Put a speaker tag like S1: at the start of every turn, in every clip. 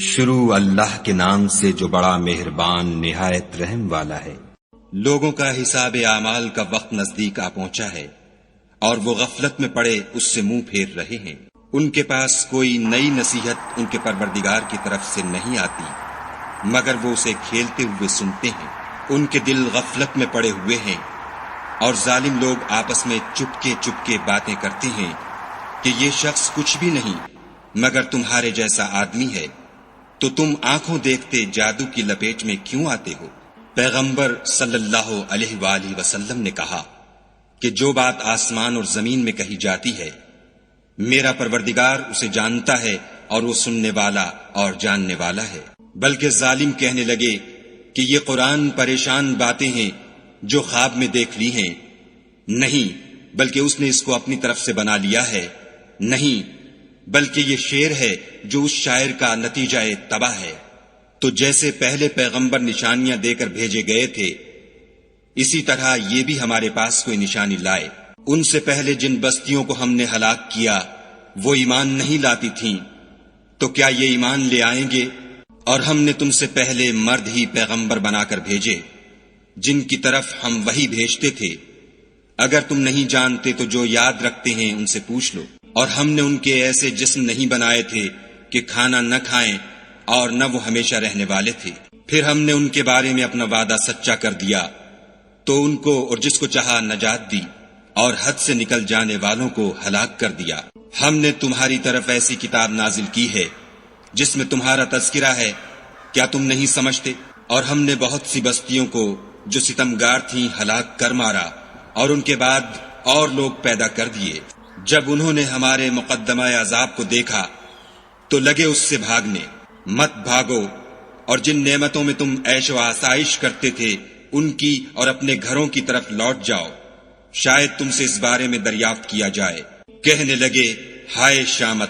S1: شروع اللہ کے نام سے جو بڑا مہربان نہایت رحم والا ہے۔ لوگوں کا حساب اعمال کا وقت نزدیک آ پہنچا ہے اور وہ غفلت میں پڑے اس سے منہ پھیر رہے ہیں۔ ان کے پاس کوئی نئی نصیحت ان کے پروردگار کی طرف سے نہیں آتی مگر وہ اسے کھیلتے ہوئے سنتے ہیں۔ ان کے دل غفلت میں پڑے ہوئے ہیں اور ظالم لوگ آپس میں چپکے چپکے باتیں کرتے ہیں کہ یہ شخص کچھ بھی نہیں مگر تمہارے جیسا آدمی ہے، تو تم آنکھوں دیکھتے جادو کی لپیٹ میں کیوں آتے ہو؟ پیغمبر صلی اللہ علیہ وآلہ وسلم نے کہا کہ جو بات آسمان اور زمین میں کہی جاتی ہے میرا پروردگار اسے جانتا ہے اور وہ سننے والا اور جاننے والا ہے۔ بلکہ ظالم کہنے لگے کہ یہ قرآن پریشان باتیں ہیں جو خواب میں دیکھ لی ہیں۔ نہیں، بلکہ اس نے اس کو اپنی طرف سے بنا لیا ہے۔ نہیں، بلکہ یہ شعر ہے جو اس شاعر کا نتیجہ تباہ ہے۔ تو جیسے پہلے پیغمبر نشانیاں دے کر بھیجے گئے تھے اسی طرح یہ بھی ہمارے پاس کوئی نشانی لائے۔ ان سے پہلے جن بستیوں کو ہم نے ہلاک کیا وہ ایمان نہیں لاتی تھیں، تو کیا یہ ایمان لے آئیں گے؟ اور ہم نے تم سے پہلے مرد ہی پیغمبر بنا کر بھیجے جن کی طرف ہم وحی بھیجتے تھے۔ اگر تم نہیں جانتے تو جو یاد رکھتے ہیں ان سے پوچھ لو۔ اور ہم نے ان کے ایسے جسم نہیں بنائے تھے کہ کھانا نہ کھائیں اور نہ وہ ہمیشہ رہنے والے تھے۔ پھر ہم نے ان کے بارے میں اپنا وعدہ سچا کر دیا تو ان کو اور جس کو چاہا نجات دی اور حد سے نکل جانے والوں کو ہلاک کر دیا۔ ہم نے تمہاری طرف ایسی کتاب نازل کی ہے جس میں تمہارا تذکرہ ہے، کیا تم نہیں سمجھتے؟ اور ہم نے بہت سی بستیوں کو جو ستمگار تھیں ہلاک کر مارا اور ان کے بعد اور لوگ پیدا کر دیے۔ جب انہوں نے ہمارے مقدمہ عذاب کو دیکھا تو لگے اس سے بھاگنے۔ مت بھاگو اور جن نعمتوں میں تم عیش و آسائش کرتے تھے ان کی اور اپنے گھروں کی طرف لوٹ جاؤ، شاید تم سے اس بارے میں دریافت کیا جائے۔ کہنے لگے ہائے شامت،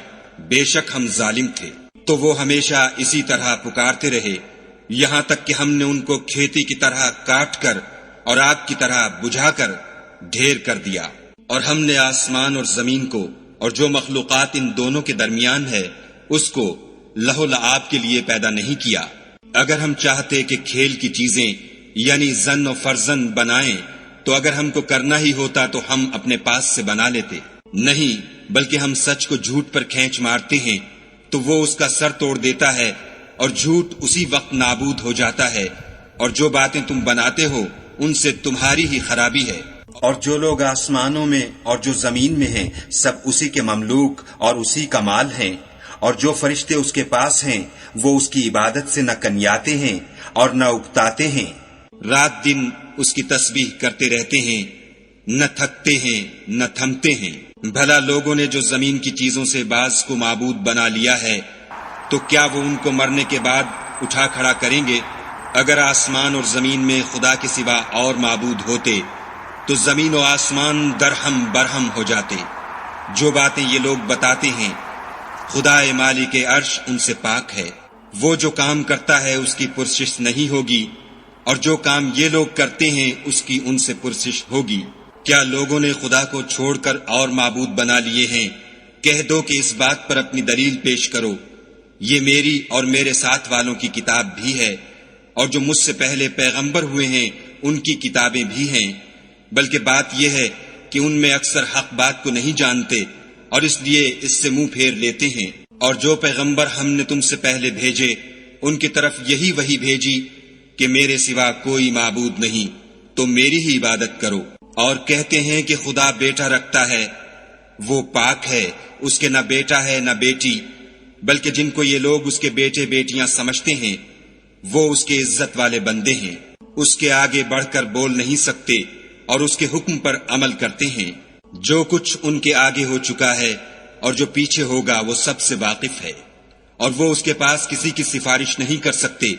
S1: بے شک ہم ظالم تھے۔ تو وہ ہمیشہ اسی طرح پکارتے رہے یہاں تک کہ ہم نے ان کو کھیتی کی طرح کاٹ کر اور آگ کی طرح بجھا کر ڈھیر کر دیا۔ اور ہم نے آسمان اور زمین کو اور جو مخلوقات ان دونوں کے درمیان ہے اس کو لہو لعاب کے لیے پیدا نہیں کیا۔ اگر ہم چاہتے کہ کھیل کی چیزیں یعنی زن و فرزن بنائیں تو اگر ہم کو کرنا ہی ہوتا تو ہم اپنے پاس سے بنا لیتے۔ نہیں، بلکہ ہم سچ کو جھوٹ پر کھینچ مارتے ہیں تو وہ اس کا سر توڑ دیتا ہے اور جھوٹ اسی وقت نابود ہو جاتا ہے، اور جو باتیں تم بناتے ہو ان سے تمہاری ہی خرابی ہے۔ اور جو لوگ آسمانوں میں اور جو زمین میں ہیں سب اسی کے مملوک اور اسی کا مال ہیں، اور جو فرشتے اس کے پاس ہیں وہ اس کی عبادت سے نہ کنیاتے ہیں اور نہ اکتاتے ہیں، رات دن اس کی تسبیح کرتے رہتے ہیں، نہ تھکتے ہیں نہ تھمتے ہیں۔ بھلا لوگوں نے جو زمین کی چیزوں سے بعض کو معبود بنا لیا ہے تو کیا وہ ان کو مرنے کے بعد اٹھا کھڑا کریں گے؟ اگر آسمان اور زمین میں خدا کے سوا اور معبود ہوتے تو زمین و آسمان درہم برہم ہو جاتے۔ جو باتیں یہ لوگ بتاتے ہیں خدا مالک عرش ان سے پاک ہے۔ وہ جو کام کرتا ہے اس کی پرسش نہیں ہوگی، اور جو کام یہ لوگ کرتے ہیں اس کی ان سے پرسش ہوگی۔ کیا لوگوں نے خدا کو چھوڑ کر اور معبود بنا لیے ہیں؟ کہہ دو کہ اس بات پر اپنی دلیل پیش کرو۔ یہ میری اور میرے ساتھ والوں کی کتاب بھی ہے، اور جو مجھ سے پہلے پیغمبر ہوئے ہیں ان کی کتابیں بھی ہیں، بلکہ بات یہ ہے کہ ان میں اکثر حق بات کو نہیں جانتے اور اس لیے اس سے منہ پھیر لیتے ہیں۔ اور جو پیغمبر ہم نے تم سے پہلے بھیجے ان کی طرف یہی وحی بھیجی کہ میرے سوا کوئی معبود نہیں، تو میری ہی عبادت کرو۔ اور کہتے ہیں کہ خدا بیٹا رکھتا ہے، وہ پاک ہے، اس کے نہ بیٹا ہے نہ بیٹی، بلکہ جن کو یہ لوگ اس کے بیٹے بیٹیاں سمجھتے ہیں وہ اس کے عزت والے بندے ہیں، اس کے آگے بڑھ کر بول نہیں سکتے اور اس کے حکم پر عمل کرتے ہیں۔ جو کچھ ان کے آگے ہو چکا ہے اور جو پیچھے ہوگا وہ سب سے واقف ہے، اور وہ اس کے پاس کسی کی سفارش نہیں کر سکتے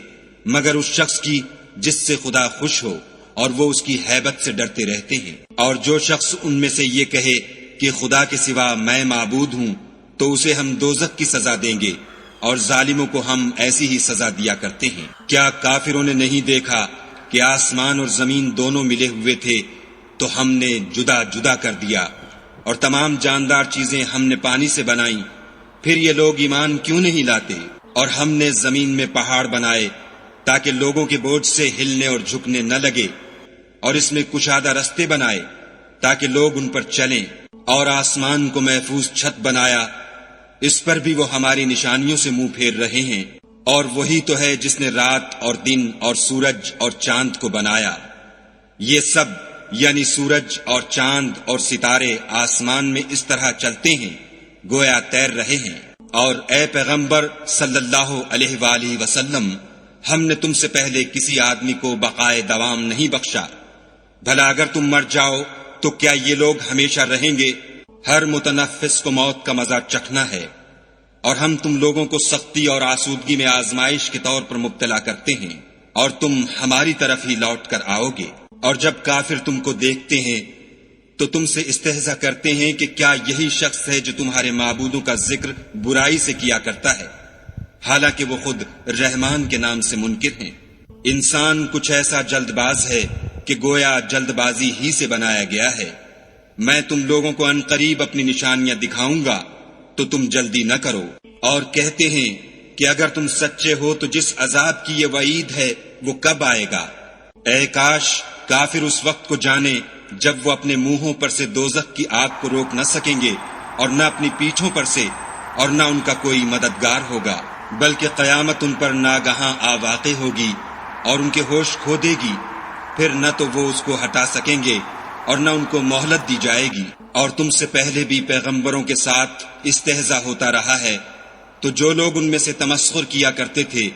S1: مگر اس شخص کی جس سے خدا خوش ہو، اور وہ اس کی ہیبت سے ڈرتے رہتے ہیں۔ اور جو شخص ان میں سے یہ کہے کہ خدا کے سوا میں معبود ہوں تو اسے ہم دوزخ کی سزا دیں گے، اور ظالموں کو ہم ایسی ہی سزا دیا کرتے ہیں۔ کیا کافروں نے نہیں دیکھا کہ آسمان اور زمین دونوں ملے ہوئے تھے تو ہم نے جدا جدا کر دیا، اور تمام جاندار چیزیں ہم نے پانی سے بنائیں، پھر یہ لوگ ایمان کیوں نہیں لاتے؟ اور ہم نے زمین میں پہاڑ بنائے تاکہ لوگوں کے بوجھ سے ہلنے اور جھکنے نہ لگے، اور اس میں کشادہ رستے بنائے تاکہ لوگ ان پر چلیں، اور آسمان کو محفوظ چھت بنایا، اس پر بھی وہ ہماری نشانیوں سے منہ پھیر رہے ہیں۔ اور وہی تو ہے جس نے رات اور دن اور سورج اور چاند کو بنایا۔ یہ سب یعنی سورج اور چاند اور ستارے آسمان میں اس طرح چلتے ہیں گویا تیر رہے ہیں۔ اور اے پیغمبر صلی اللہ علیہ وآلہ وسلم، ہم نے تم سے پہلے کسی آدمی کو بقائے دوام نہیں بخشا، بھلا اگر تم مر جاؤ تو کیا یہ لوگ ہمیشہ رہیں گے؟ ہر متنفس کو موت کا مزہ چکھنا ہے، اور ہم تم لوگوں کو سختی اور آسودگی میں آزمائش کے طور پر مبتلا کرتے ہیں، اور تم ہماری طرف ہی لوٹ کر آؤ گے۔ اور جب کافر تم کو دیکھتے ہیں تو تم سے استہزا کرتے ہیں کہ کیا یہی شخص ہے جو تمہارے معبودوں کا ذکر برائی سے کیا کرتا ہے، حالانکہ وہ خود رحمان کے نام سے منکر ہیں۔ انسان کچھ ایسا جلد باز ہے کہ گویا جلد بازی ہی سے بنایا گیا ہے۔ میں تم لوگوں کو عنقریب اپنی نشانیاں دکھاؤں گا تو تم جلدی نہ کرو۔ اور کہتے ہیں کہ اگر تم سچے ہو تو جس عذاب کی یہ وعید ہے وہ کب آئے گا؟ اے کاش کافر اس وقت کو جانے جب وہ اپنے منہوں پر سے دوزخ کی آگ کو روک نہ سکیں گے، اور نہ اپنی پیٹھوں پر سے، اور نہ ان کا کوئی مددگار ہوگا، بلکہ قیامت ان پر ناگہاں آ واقع ہوگی اور ان کے ہوش کھو دے گی، پھر نہ تو وہ اس کو ہٹا سکیں گے اور نہ ان کو مہلت دی جائے گی۔ اور تم سے پہلے بھی پیغمبروں کے ساتھ استہزاء ہوتا رہا ہے، تو جو لوگ ان میں سے تمسخر کیا کرتے تھے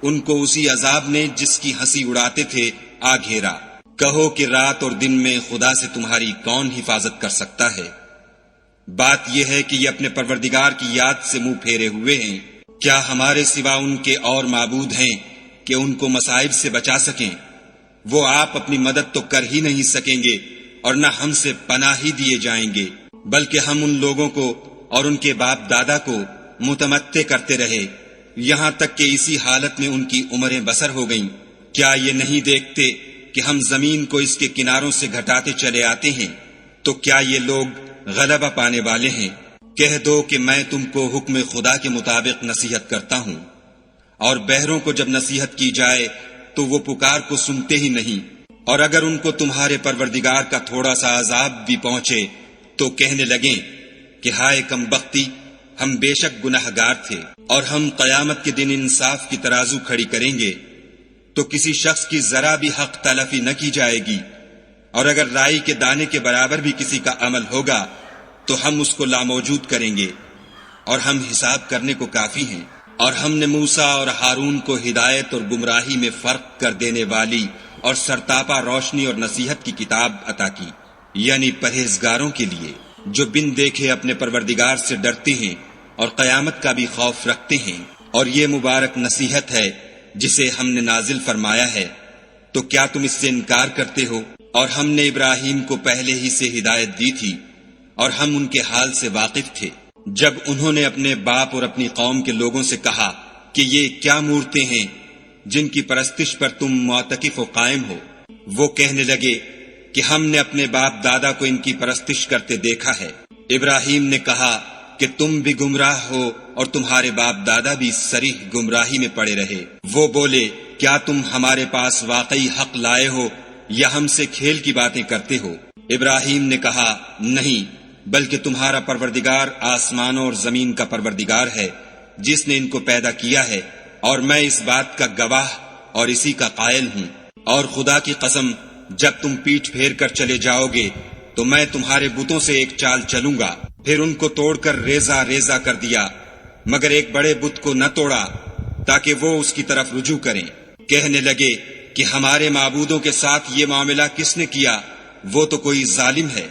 S1: ان کو اسی عذاب نے جس کی ہنسی اڑاتے تھے آ گھیرا۔ کہو کہ رات اور دن میں خدا سے تمہاری کون حفاظت کر سکتا ہے؟ بات یہ ہے کہ یہ اپنے پروردگار کی یاد سے منہ پھیرے ہوئے ہیں۔ کیا ہمارے سوا ان کے اور معبود ہیں کہ ان کو مصائب سے بچا سکیں؟ وہ آپ اپنی مدد تو کر ہی نہیں سکیں گے اور نہ ہم سے پناہ ہی دیے جائیں گے، بلکہ ہم ان لوگوں کو اور ان کے باپ دادا کو متمتع کرتے رہے یہاں تک کہ اسی حالت میں ان کی عمریں بسر ہو گئیں۔ کیا یہ نہیں دیکھتے کہ ہم زمین کو اس کے کناروں سے گھٹاتے چلے آتے ہیں؟ تو کیا یہ لوگ غلبہ پانے والے ہیں؟ کہہ دو کہ میں تم کو حکم خدا کے مطابق نصیحت کرتا ہوں، اور بہروں کو جب نصیحت کی جائے تو وہ پکار کو سنتے ہی نہیں، اور اگر ان کو تمہارے پروردگار کا تھوڑا سا عذاب بھی پہنچے تو کہنے لگیں کہ ہائے کم بختی، ہم بے شک گناہگار تھے۔ اور ہم قیامت کے دن انصاف کی ترازو کھڑی کریں گے تو کسی شخص کی ذرا بھی حق تلفی نہ کی جائے گی، اور اگر رائی کے دانے کے برابر بھی کسی کا عمل ہوگا تو ہم اس کو لاموجود کریں گے، اور ہم حساب کرنے کو کافی ہیں۔ اور ہم نے موسیٰ اور ہارون کو ہدایت اور گمراہی میں فرق کر دینے والی اور سرتاپا روشنی اور نصیحت کی کتاب عطا کی، یعنی پرہیزگاروں کے لیے جو بن دیکھے اپنے پروردگار سے ڈرتے ہیں اور قیامت کا بھی خوف رکھتے ہیں۔ اور یہ مبارک نصیحت ہے جسے ہم نے نازل فرمایا ہے، تو کیا تم اس سے انکار کرتے ہو؟ اور ہم نے ابراہیم کو پہلے ہی سے ہدایت دی تھی، اور ہم ان کے حال سے واقف تھے۔ جب انہوں نے اپنے باپ اور اپنی قوم کے لوگوں سے کہا کہ یہ کیا مورتیں ہیں جن کی پرستش پر تم معتکف و قائم ہو، وہ کہنے لگے کہ ہم نے اپنے باپ دادا کو ان کی پرستش کرتے دیکھا ہے۔ ابراہیم نے کہا کہ تم بھی گمراہ ہو اور تمہارے باپ دادا بھی صریح گمراہی میں پڑے رہے۔ وہ بولے کیا تم ہمارے پاس واقعی حق لائے ہو یا ہم سے کھیل کی باتیں کرتے ہو؟ ابراہیم نے کہا نہیں، بلکہ تمہارا پروردگار آسمانوں اور زمین کا پروردگار ہے جس نے ان کو پیدا کیا ہے، اور میں اس بات کا گواہ اور اسی کا قائل ہوں۔ اور خدا کی قسم جب تم پیٹھ پھیر کر چلے جاؤ گے تو میں تمہارے بتوں سے ایک چال چلوں گا۔ پھر ان کو توڑ کر ریزہ ریزہ کر دیا، مگر ایک بڑے بت کو نہ توڑا تاکہ وہ اس کی طرف رجوع کریں۔ کہنے لگے کہ ہمارے معبودوں کے ساتھ یہ معاملہ کس نے کیا؟ وہ تو کوئی ظالم ہے۔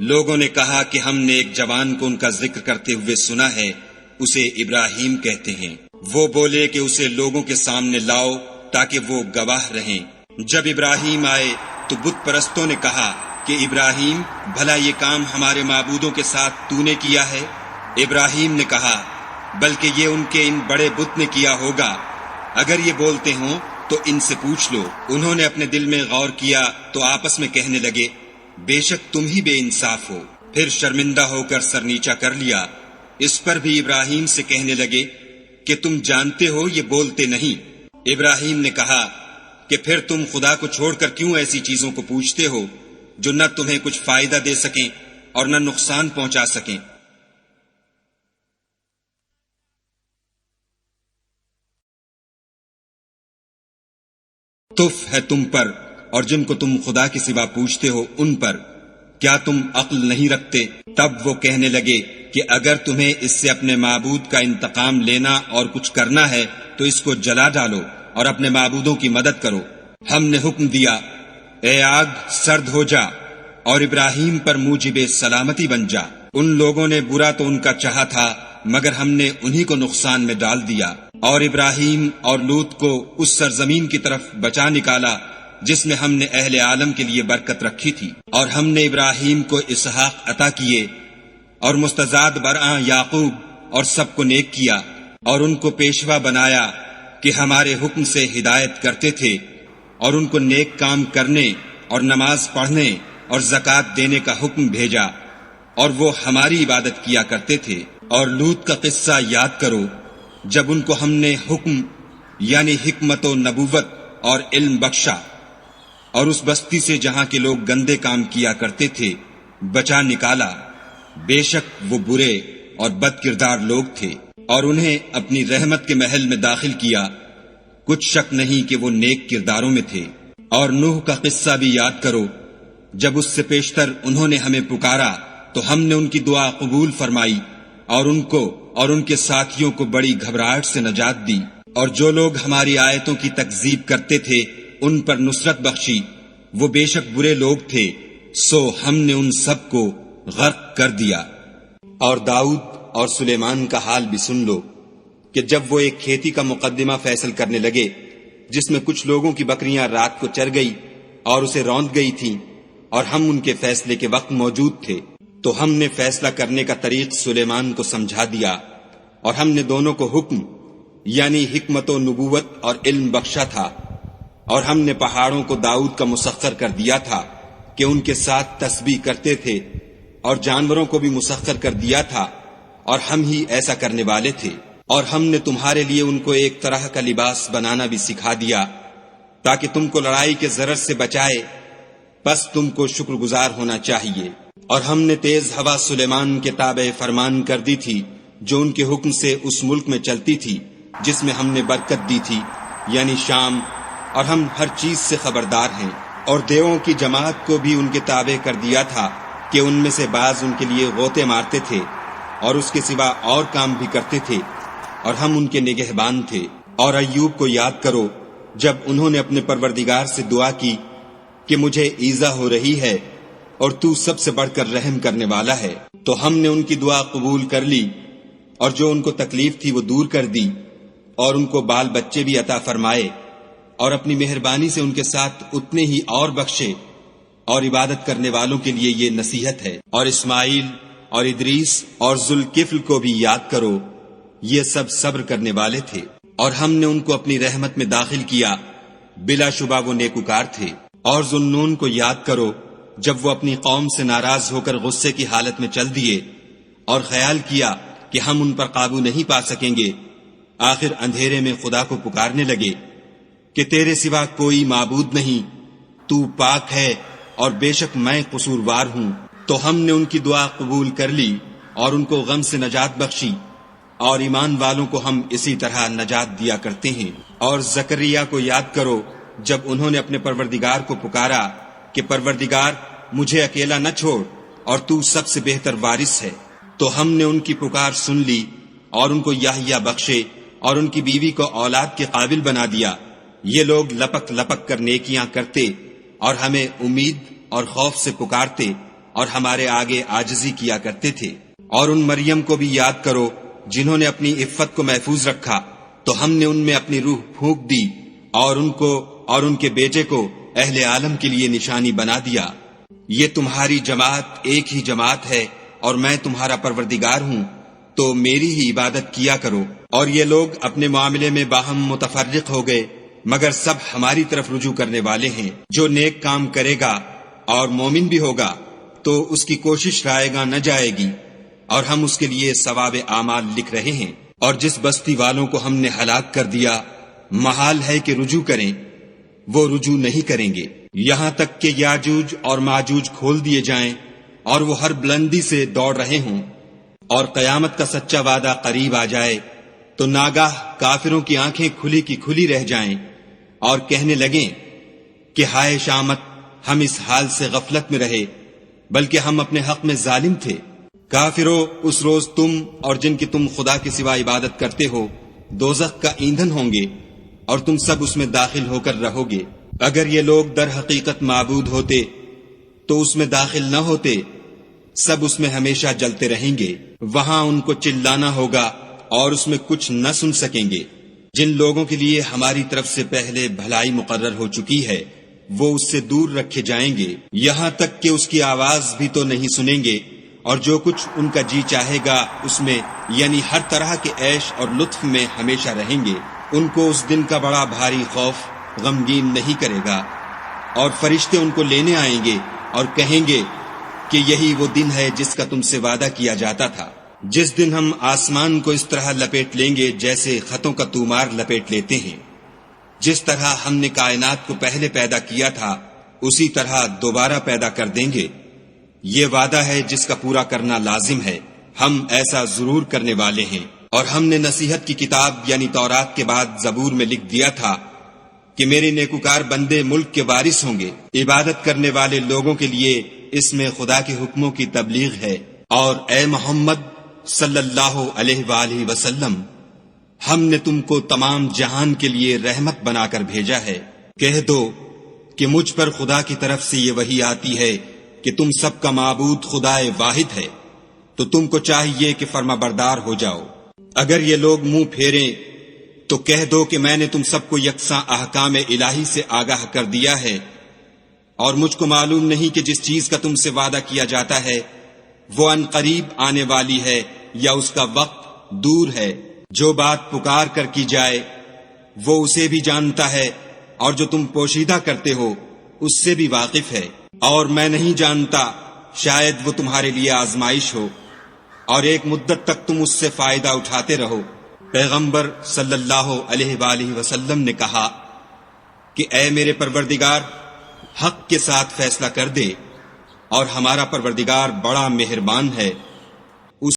S1: لوگوں نے کہا کہ ہم نے ایک جوان کو ان کا ذکر کرتے ہوئے سنا ہے، اسے ابراہیم کہتے ہیں۔ وہ بولے کہ اسے لوگوں کے سامنے لاؤ تاکہ وہ گواہ رہیں۔ جب ابراہیم آئے تو بت پرستوں نے کہا کہ ابراہیم بھلا یہ کام ہمارے معبودوں کے ساتھ تو نے کیا ہے؟ ابراہیم نے کہا بلکہ یہ ان کے ان بڑے بت نے کیا ہوگا، اگر یہ بولتے ہوں تو ان سے پوچھ لو۔ انہوں نے اپنے دل میں غور کیا تو آپس میں کہنے لگے بے شک تم ہی بے انصاف ہو۔ پھر شرمندہ ہو کر سر نیچا کر لیا۔ اس پر بھی ابراہیم سے کہنے لگے کہ تم جانتے ہو یہ بولتے نہیں۔ ابراہیم نے کہا کہ پھر تم خدا کو چھوڑ کر کیوں ایسی چیزوں کو پوچھتے ہو جو نہ تمہیں کچھ فائدہ دے سکیں اور نہ نقصان پہنچا سکیں۔ تف ہے تم پر اور جن کو تم خدا کے سوا پوچھتے ہو ان پر، کیا تم عقل نہیں رکھتے؟ تب وہ کہنے لگے کہ اگر تمہیں اس سے اپنے معبود کا انتقام لینا اور کچھ کرنا ہے تو اس کو جلا ڈالو اور اپنے معبودوں کی مدد کرو۔ ہم نے حکم دیا، اے آگ سرد ہو جا اور ابراہیم پر موجب سلامتی بن جا۔ ان لوگوں نے برا تو ان کا چاہا تھا مگر ہم نے انہی کو نقصان میں ڈال دیا، اور ابراہیم اور لوط کو اس سرزمین کی طرف بچا نکالا جس میں ہم نے اہل عالم کے لیے برکت رکھی تھی، اور ہم نے ابراہیم کو اسحاق عطا کیے اور مستزاد برآں یعقوب اور سب کو نیک کیا، اور ان کو پیشوا بنایا کہ ہمارے حکم سے ہدایت کرتے تھے، اور ان کو نیک کام کرنے اور نماز پڑھنے اور زکوٰۃ دینے کا حکم بھیجا، اور وہ ہماری عبادت کیا کرتے تھے۔ اور لوط کا قصہ یاد کرو جب ان کو ہم نے حکم یعنی حکمت و نبوت اور علم بخشا، اور اس بستی سے جہاں کے لوگ گندے کام کیا کرتے تھے بچا نکالا۔ بے شک وہ برے اور بد کردار لوگ تھے، اور انہیں اپنی رحمت کے محل میں داخل کیا، کچھ شک نہیں کہ وہ نیک کرداروں میں تھے۔ اور نوح کا قصہ بھی یاد کرو جب اس سے پیشتر انہوں نے ہمیں پکارا تو ہم نے ان کی دعا قبول فرمائی، اور ان کو اور ان کے ساتھیوں کو بڑی گھبراہٹ سے نجات دی، اور جو لوگ ہماری آیتوں کی تکذیب کرتے تھے ان پر نصرت بخشی، وہ بے شک برے لوگ تھے، سو ہم نے ان سب کو غرق کر دیا۔ اور داؤد اور سلیمان کا حال بھی سن لو کہ جب وہ ایک کھیتی کا مقدمہ فیصل کرنے لگے جس میں کچھ لوگوں کی بکریاں رات کو چر گئی اور اسے روند گئی تھیں، اور ہم ان کے فیصلے کے وقت موجود تھے، تو ہم نے فیصلہ کرنے کا طریق سلیمان کو سمجھا دیا، اور ہم نے دونوں کو حکم یعنی حکمت و نبوت اور علم بخشا تھا، اور ہم نے پہاڑوں کو داؤد کا مسخر کر دیا تھا کہ ان کے ساتھ تسبیح کرتے تھے، اور جانوروں کو بھی مسخر کر دیا تھا، اور ہم ہی ایسا کرنے والے تھے۔ اور ہم نے تمہارے لیے ان کو ایک طرح کا لباس بنانا بھی سکھا دیا تاکہ تم کو لڑائی کے ضرر سے بچائے، پس تم کو شکر گزار ہونا چاہیے۔ اور ہم نے تیز ہوا سلیمان کے تابع فرمان کر دی تھی جو ان کے حکم سے اس ملک میں چلتی تھی جس میں ہم نے برکت دی تھی یعنی شام، اور ہم ہر چیز سے خبردار ہیں۔ اور دیووں کی جماعت کو بھی ان کے تابع کر دیا تھا کہ ان میں سے بعض ان کے لیے غوطے مارتے تھے اور اس کے سوا اور کام بھی کرتے تھے، اور ہم ان کے نگہبان تھے۔ اور ایوب کو یاد کرو جب انہوں نے اپنے پروردگار سے دعا کی کہ مجھے ایذا ہو رہی ہے اور تو سب سے بڑھ کر رحم کرنے والا ہے، تو ہم نے ان کی دعا قبول کر لی، اور جو ان کو تکلیف تھی وہ دور کر دی، اور ان کو بال بچے بھی عطا فرمائے، اور اپنی مہربانی سے ان کے ساتھ اتنے ہی اور بخشے۔ اور عبادت کرنے والوں کے لیے یہ نصیحت ہے۔ اور اسماعیل اور ادریس اور ذوالکفل کو بھی یاد کرو، یہ سب صبر کرنے والے تھے، اور ہم نے ان کو اپنی رحمت میں داخل کیا، بلا شبہ وہ نیکوکار تھے۔ اور ذوالنون کو یاد کرو جب وہ اپنی قوم سے ناراض ہو کر غصے کی حالت میں چل دیے، اور خیال کیا کہ ہم ان پر قابو نہیں پا سکیں گے، آخر اندھیرے میں خدا کو پکارنے لگے کہ تیرے سوا کوئی معبود نہیں، تو پاک ہے اور بے شک میں قصوروار ہوں۔ تو ہم نے ان کی دعا قبول کر لی اور ان کو غم سے نجات بخشی، اور ایمان والوں کو ہم اسی طرح نجات دیا کرتے ہیں۔ اور زکریا کو یاد کرو جب انہوں نے اپنے پروردگار کو پکارا کہ پروردگار مجھے اکیلا نہ چھوڑ اور تو سب سے بہتر وارث ہے، تو ہم نے ان کی پکار سن لی اور ان کو یحییٰ بخشے اور ان کی بیوی کو اولاد کے قابل بنا دیا۔ یہ لوگ لپک لپک کر نیکیاں کرتے اور ہمیں امید اور خوف سے پکارتے اور ہمارے آگے عاجزی کیا کرتے تھے۔ اور ان مریم کو بھی یاد کرو جنہوں نے اپنی عفت کو محفوظ رکھا، تو ہم نے ان میں اپنی روح پھونک دی اور ان کو اور ان کے بیٹے کو اہل عالم کے لیے نشانی بنا دیا۔ یہ تمہاری جماعت ایک ہی جماعت ہے اور میں تمہارا پروردگار ہوں، تو میری ہی عبادت کیا کرو۔ اور یہ لوگ اپنے معاملے میں باہم متفرق ہو گئے، مگر سب ہماری طرف رجوع کرنے والے ہیں۔ جو نیک کام کرے گا اور مومن بھی ہوگا تو اس کی کوشش رائے گاں نہ جائے گی، اور ہم اس کے لیے ثواب اعمال لکھ رہے ہیں۔ اور جس بستی والوں کو ہم نے ہلاک کر دیا محال ہے کہ رجوع کریں، وہ رجوع نہیں کریں گے، یہاں تک کہ یاجوج اور ماجوج کھول دیے جائیں اور وہ ہر بلندی سے دوڑ رہے ہوں، اور قیامت کا سچا وعدہ قریب آ جائے تو ناگاہ کافروں کی آنکھیں کھلی کی کھلی رہ جائیں اور کہنے لگیں کہ ہائے شامت، ہم اس حال سے غفلت میں رہے بلکہ ہم اپنے حق میں ظالم تھے۔ کافروں، اس روز تم اور جن کی تم خدا کے سوا عبادت کرتے ہو دوزخ کا ایندھن ہوں گے اور تم سب اس میں داخل ہو کر رہو گے۔ اگر یہ لوگ در حقیقت معبود ہوتے تو اس میں داخل نہ ہوتے، سب اس میں ہمیشہ جلتے رہیں گے، وہاں ان کو چلانا ہوگا اور اس میں کچھ نہ سن سکیں گے۔ جن لوگوں کے لیے ہماری طرف سے پہلے بھلائی مقرر ہو چکی ہے وہ اس سے دور رکھے جائیں گے، یہاں تک کہ اس کی آواز بھی تو نہیں سنیں گے، اور جو کچھ ان کا جی چاہے گا اس میں یعنی ہر طرح کے عیش اور لطف میں ہمیشہ رہیں گے۔ ان کو اس دن کا بڑا بھاری خوف غمگین نہیں کرے گا، اور فرشتے ان کو لینے آئیں گے اور کہیں گے کہ یہی وہ دن ہے جس کا تم سے وعدہ کیا جاتا تھا، جس دن ہم آسمان کو اس طرح لپیٹ لیں گے جیسے خطوں کا تومار لپیٹ لیتے ہیں۔ جس طرح ہم نے کائنات کو پہلے پیدا کیا تھا اسی طرح دوبارہ پیدا کر دیں گے، یہ وعدہ ہے جس کا پورا کرنا لازم ہے، ہم ایسا ضرور کرنے والے ہیں۔ اور ہم نے نصیحت کی کتاب یعنی تورات کے بعد زبور میں لکھ دیا تھا کہ میرے نیکوکار بندے ملک کے وارث ہوں گے، عبادت کرنے والے لوگوں کے لیے اس میں خدا کے حکموں کی تبلیغ ہے۔ اور اے محمد صلی اللہ علیہ وآلہ وسلم، ہم نے تم کو تمام جہان کے لیے رحمت بنا کر بھیجا ہے۔ کہہ دو کہ مجھ پر خدا کی طرف سے یہ وحی آتی ہے کہ تم سب کا معبود خدا واحد ہے، تو تم کو چاہیے کہ فرما بردار ہو جاؤ۔ اگر یہ لوگ منہ پھیریں تو کہہ دو کہ میں نے تم سب کو یکساں احکام الہی سے آگاہ کر دیا ہے، اور مجھ کو معلوم نہیں کہ جس چیز کا تم سے وعدہ کیا جاتا ہے وہ ان قریب آنے والی ہے یا اس کا وقت دور ہے۔ جو بات پکار کر کی جائے وہ اسے بھی جانتا ہے، اور جو تم پوشیدہ کرتے ہو اس سے بھی واقف ہے، اور میں نہیں جانتا، شاید وہ تمہارے لیے آزمائش ہو اور ایک مدت تک تم اس سے فائدہ اٹھاتے رہو۔ پیغمبر صلی اللہ علیہ وآلہ وسلم نے کہا کہ اے میرے پروردگار، حق کے ساتھ فیصلہ کر دے، اور ہمارا پروردگار بڑا مہربان ہے۔